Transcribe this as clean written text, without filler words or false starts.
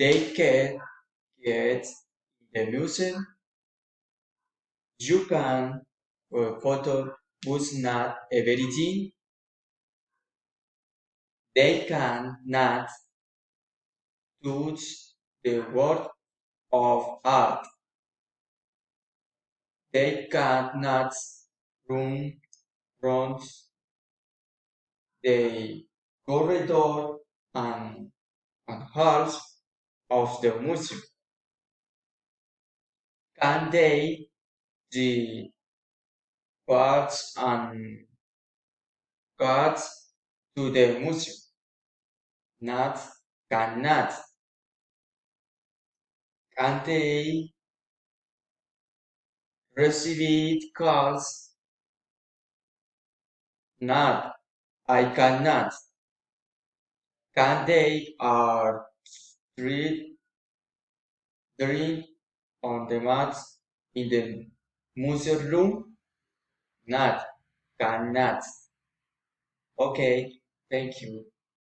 they can get in the museum. You can photo was not everything. They can not touch the work of art. They cannot run the corridor and halls of the museum. Can they the parts and cards to the museum? Not cannot. Can they receive calls? Not. I cannot. Can they are three drink on the mats in the museum room? Not. Cannot. Okay. Thank you.